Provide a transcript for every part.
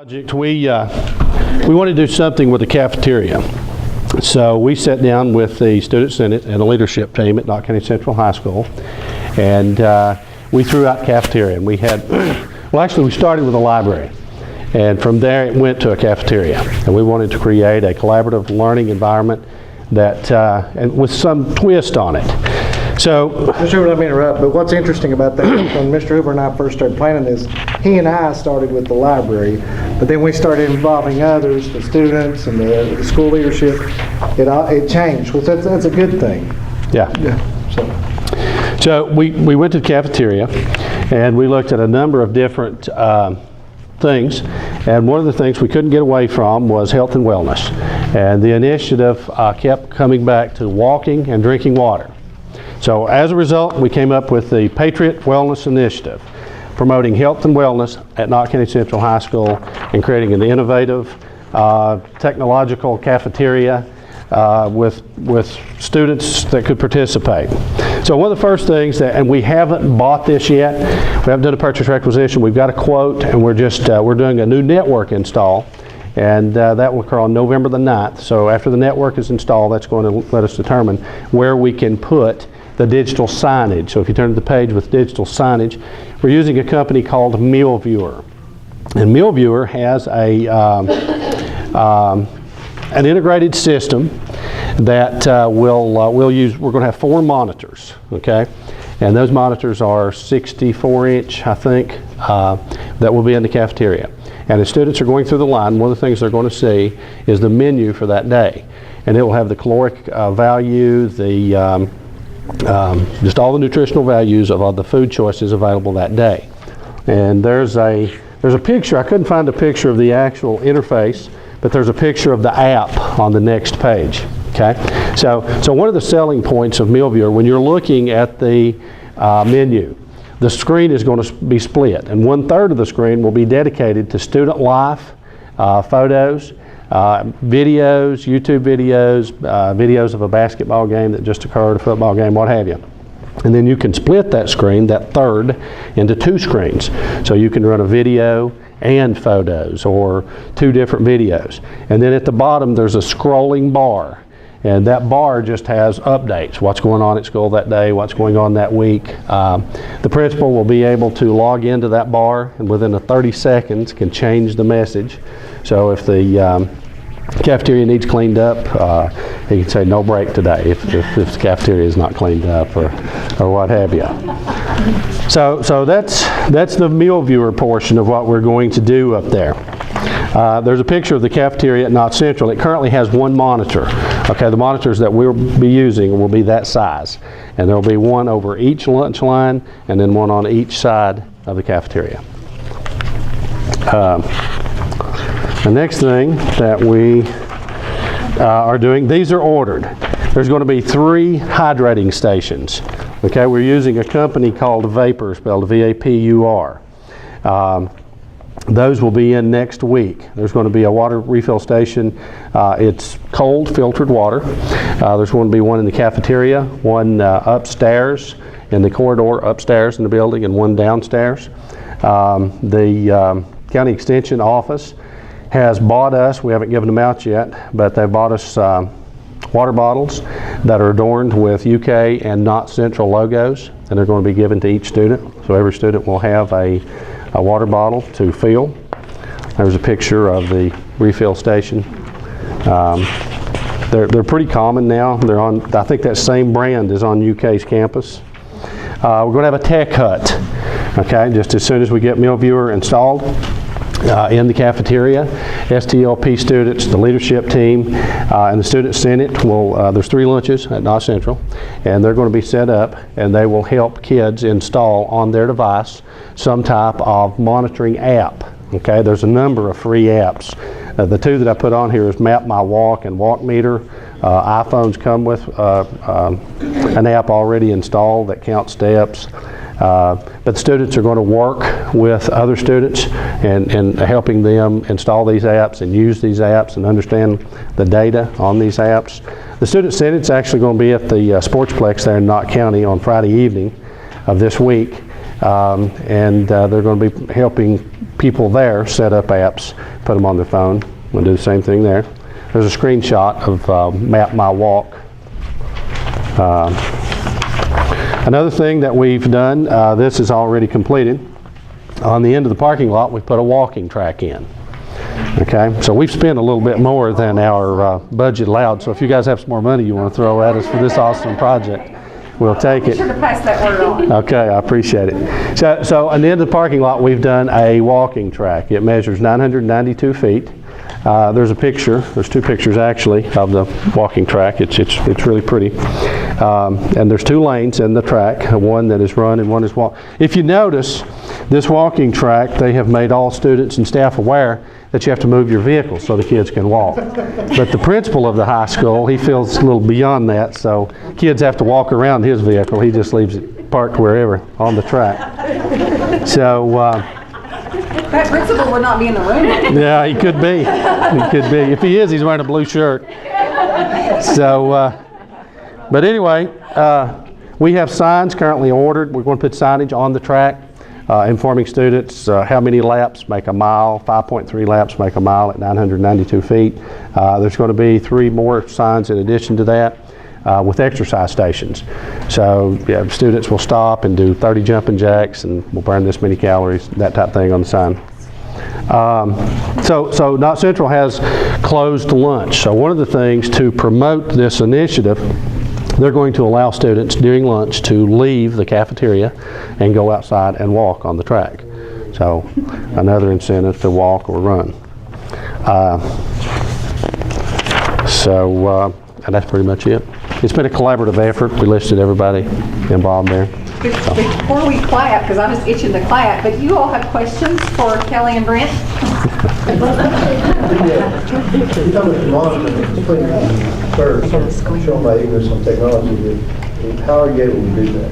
Project, we wanted to do something with the cafeteria. So we sat down with the Student Senate and the leadership team at Knottt County Central High School, and we threw out cafeteria. And we had, well, actually we started with a library, and from there it went to a cafeteria. And we wanted to create a collaborative learning environment that, and with some twist on it. So, Mr. Hoover, let me interrupt, but what's interesting about that, when Mr. Hoover and I first started planning this, he and I started with the library, but then we started involving others, the students and the school leadership. It changed. Well, that's a good thing. Yeah. So we went to the cafeteria and we looked at a number of different things, and one of the things we couldn't get away from was health and wellness. And the initiative kept coming back to walking and drinking water. So as a result, we came up with the Patriot Wellness Initiative, promoting health and wellness at Knottt County Central High School and creating an innovative technological cafeteria with students that could participate. So one of the first things that, and we haven't bought this yet, we haven't done a purchase requisition, we've got a quote, and we're doing a new network install, and that will occur on November the 9th. So after the network is installed, that's going to let us determine where we can put the digital signage. So if you turn to the page with digital signage, we're using a company called MealViewer. And MealViewer has an integrated system that we'll use. We're going to have 4 monitors, okay? And those monitors are 64-inch, I think, that will be in the cafeteria. And as students are going through the line, one of the things they're going to see is the menu for that day. And it will have the caloric value, the just all the nutritional values of all the food choices available that day. And there's a picture. I couldn't find a picture of the actual interface, but there's a picture of the app on the next page. Okay, so one of the selling points of MealViewer, when you're looking at the menu, the screen is going to be split, and 1/3 of the screen will be dedicated to student life, photos, videos, YouTube videos, videos of a basketball game that just occurred, a football game, what have you. And then you can split that screen, that third, into 2 screens. So you can run a video and photos, or 2 different videos. And then at the bottom there's a scrolling bar. And that bar just has updates, what's going on at school that day, what's going on that week. The principal will be able to log into that bar and within 30 seconds can change the message. So if the cafeteria needs cleaned up, he can say no break today if the cafeteria is not cleaned up or what have you. So that's the MealViewer portion of what we're going to do up there. There's a picture of the cafeteria at Knottt Central. It currently has 1 monitor. Okay, the monitors that we'll be using will be that size. And there'll be 1 over each lunch line and then 1 on each side of the cafeteria. The next thing that we are doing, these are ordered. There's going to be 3 hydrating stations. Okay, we're using a company called Vapor, spelled V-A-P-U-R. Those will be in next week. There's going to be a water refill station. It's cold filtered water. There's going to be 1 in the cafeteria, 1 upstairs in the corridor upstairs in the building, and 1 downstairs. The county extension office has bought us, we haven't given them out yet, but they bought us water bottles that are adorned with UK and Knottt Central logos, and they're going to be given to each student. So every student will have a water bottle to fill. There's a picture of the refill station. They're pretty common now. They're on, I think that same brand is on UK's campus. We're going to have a tech hut, okay, just as soon as we get MealViewer installed. In the cafeteria, STLP students, the leadership team, and the Student Senate will, there's 3 lunches at Knottt Central, and they're going to be set up, and they will help kids install on their device some type of monitoring app. Okay, there's a number of free apps. The 2 that I put on here is Map My Walk and Walk Meter. iPhones come with an app already installed that counts steps. But students are going to work with other students and helping them install these apps and use these apps and understand the data on these apps. The Student Senate's actually going to be at the Sportsplex there in Knottt County on Friday evening of this week, and they're going to be helping people there set up apps, put them on their phone. We'll do the same thing there. There's a screenshot of Map My Walk. Another thing that we've done, this is already completed. On the end of the parking lot, we put a walking track in. Okay, so we've spent a little bit more than our budget allowed. So if you guys have some more money you want to throw at us for this awesome project, we'll take it. Be sure to pass that word on. Okay, I appreciate it. So on the end of the parking lot, we've done a walking track. It measures 992 feet. There's a picture. There's two pictures actually of the walking track. It's really pretty. And there's two lanes in the track, one that is run and one is walk. If you notice, this walking track, they have made all students and staff aware that you have to move your vehicle so the kids can walk. But the principal of the high school, he feels a little beyond that, so kids have to walk around his vehicle. He just leaves it parked wherever on the track. So That principal would not be in the room. yeah, he could be. He could be. If he is, he's wearing a blue shirt. So, but anyway, we have signs currently ordered. We're going to put signage on the track informing students how many laps make a mile. 5.3 laps make a mile at 992 feet. There's going to be 3 more signs in addition to that with exercise stations. So yeah, students will stop and do 30 jumping jacks and we'll burn this many calories, that type of thing on the sign. So Knottt Central has closed lunch. So one of the things to promote this initiative, they're going to allow students during lunch to leave the cafeteria and go outside and walk on the track. So another incentive to walk or run. And that's pretty much it. It's been a collaborative effort. We listed everybody involved there. Before we clap, because I'm just itching to clap, but you all have questions for Kelly and Brent? Showing my ignorance on technology, how are you able to do that?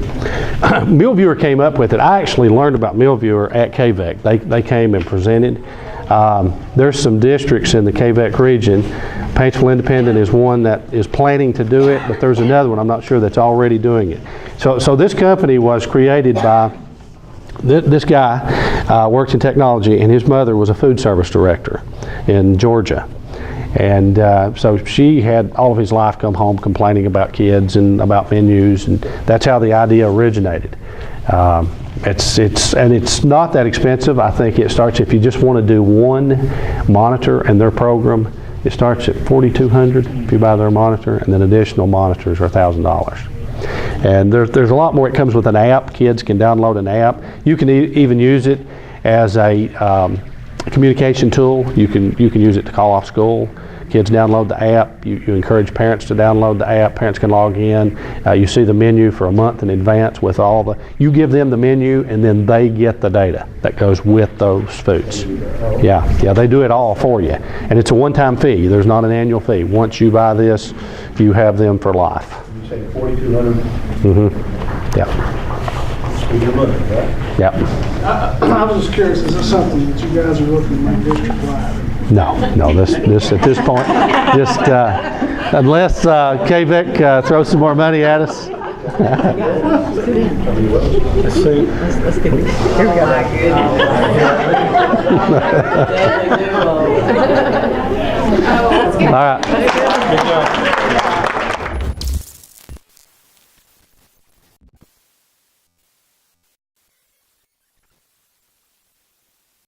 MillViewer came up with it. I actually learned about MillViewer at KVEC. They came and presented. There's some districts in the KVEC region. Paintsville Independent is one that is planning to do it, but there's another one I'm not sure that's already doing it. So this company was created by this guy works in technology, and his mother was a food service director in Georgia. And so she had all of his life come home complaining about kids and about menus, and that's how the idea originated. It's not that expensive. I think it starts, if you just want to do one monitor and their program, it starts at $4,200 if you buy their monitor, and then additional monitors are $1,000. And there's a lot more. It comes with an app. Kids can download an app. You can even use it as a communication tool. You can use it to call off school. Kids download the app. You encourage parents to download the app. Parents can log in. You see the menu for a month in advance with all the, you give them the menu and then they get the data that goes with those foods. Yeah, they do it all for you. And it's a one-time fee. There's not an annual fee. Once you buy this, you have them for life. You say $4,200? Mm-hmm. Yeah. With your money, right? Yeah. I was just curious, is this something that you guys are looking to make district-wide? No, this at this point, just unless KVEC throws some more money at us. Let's see. Let's get it. Here we go. All right.